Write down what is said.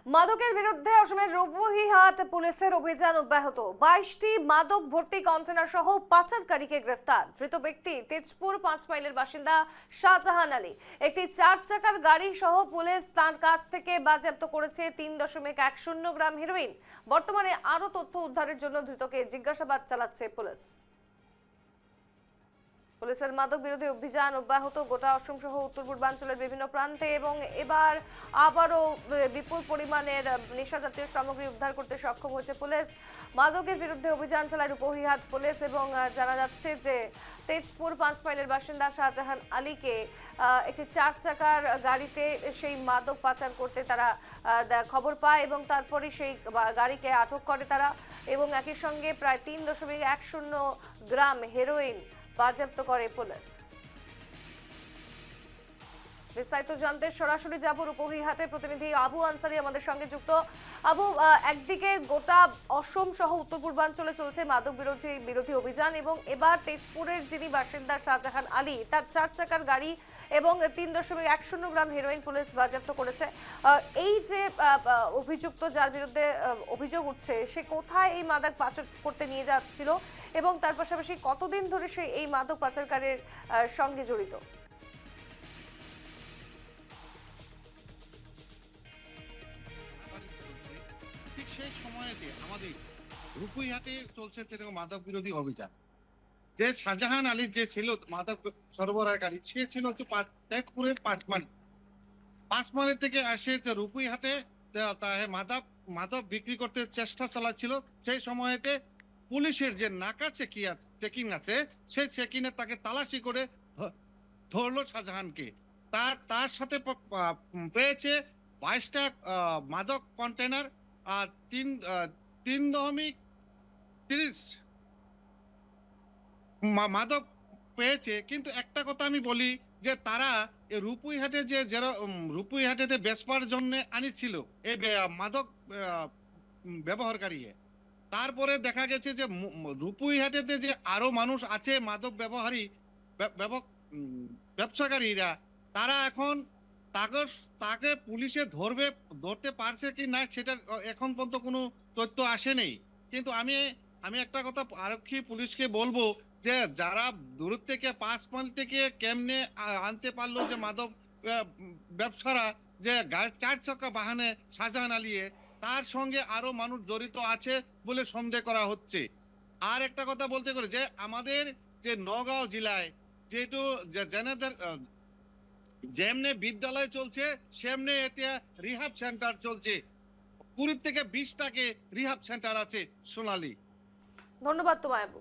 মাদকের বিরুদ্ধে অসমের রূপহীহাট পুলিশের অভিযান অব্যাহত। 22টি মাদক ভর্তি কন্টেনার সহ পাচারকারীকে গ্রেফতার। ধৃত ব্যক্তি তেজপুর 5 মাইলের বাসিন্দা শাহজাহান আলী। একটি 4 চাকার গাড়ি সহ পুলিশ তার কাছ থেকে বাজেয়াপ্ত করেছে 3.10 গ্রাম হেরোইন। বর্তমানে আরো তথ্য উদ্ধারের জন্য ধৃতকে জিজ্ঞাসাবাদ চালাচ্ছে পুলিশ। পুলিশের মাদক বিরোধী অভিযান অব্যাহত গোটা অসম সহ উত্তর পূর্বাঞ্চলের বিভিন্ন প্রান্তে, এবং এবার আবারও বিপুল পরিমাণের নেশাজাতীয় সামগ্রী উদ্ধার করতে সক্ষম হয়েছে পুলিশ। মাদকের বিরুদ্ধে অভিযান চালায় রূপহীহাট পুলিশ, এবং জানা যাচ্ছে যে তেজপুর 5 মাইলের বাসিন্দা শাহজাহান আলীকে একটি 4 চাকার গাড়িতে সেই মাদক পাচার করতে তারা খবর পায়, এবং তারপরে সেই গাড়িকে আটক করে তারা, এবং একই সঙ্গে প্রায় 3.10 গ্রাম হেরোইন বাজেয়াপ্ত করে পুলিশ। বিস্তারিত জানতে সরাসরি যাব রূপহীহাটের প্রতিনিধি আবু আনসারি আমাদের সঙ্গে যুক্ত। আবু, একদিকে গোটা অসম সহ উত্তর পূর্বাঞ্চলে চলছে মাদক বিরোধী অভিযান, এবং এবার তেজপুরের যিনি বাসিন্দা শাহজাহান আলী, তার 4 চাকার গাড়ি এবং 3.10 গ্রাম হেরোইন পুলিশ বাজেয়াপ্ত করেছে। এই যে অভিযুক্ত, যার বিরুদ্ধে অভিযোগ উঠছে, সে কোথায় এই মাদক পাচার করতে নিয়ে যাচ্ছিল, এবং তার পাশাপাশি কতদিন ধরে সে এই মাদক পাচারকারীর সঙ্গে জড়িত? ঠিক সেই সময়তে আমাদের রূপহীহাটে চলছে মাদক বিরোধী অভিযান। যে শাহজাহান আলী যে ছিল মাদক সরবরাহকারী, সে ছিল তেজপুরের 5 মাইল থেকে আসে রূপহীহাটে মাদক বিক্রি করতে চেষ্টা চালাচ্ছিল। সেই সময়তে পুলিশের যে নাকা চেকিং আছে, সেই চেকিং এ তাকে তালাশি করে ধরলো শাহজাহানকে। তার সাথে পেয়েছে 22টা মাদক কন্টেনার আর 3.30 মাদক পেয়েছে। কিন্তু একটা কথা আমি বলি, যে তারা রূপহীহাটে রূপহীহাটে বেচবার জন্য আনিছিল এই মাদক ব্যবহারকারী। তারপরে দেখা গেছে যে রূপহীহাটে যে আরো মানুষ আছে মাদক ব্যবসাকারীরা, তারা এখন তাকে পুলিশে ধরতে পারছে কি না সেটা এখন পর্যন্ত কোনো তথ্য আসেনি। কিন্তু আমি একটা কথা আরক্ষী পুলিশকে বলবো, যে যারা দূর থেকে 5 মাইল থেকে কেমনে আনতে পারলো যে মাদক ব্যবসারা, যে 4 চাকা বাহনে শাহজাহান আলিয়ে, তার সঙ্গে আরো মানুষ জড়িত আছে বলে সন্দেহ করা হচ্ছে। আর একটা কথা বলতে পারি, যে আমাদের যে নগাঁও জেলায় যেমনে বিদ্যালয় চলছে, সেমনে এতে রিহাব সেন্টার চলছে। 20 থেকে 20টাকে রিহাব সেন্টার আছে। সোনালী, ধন্যবাদ তোমায় আবু।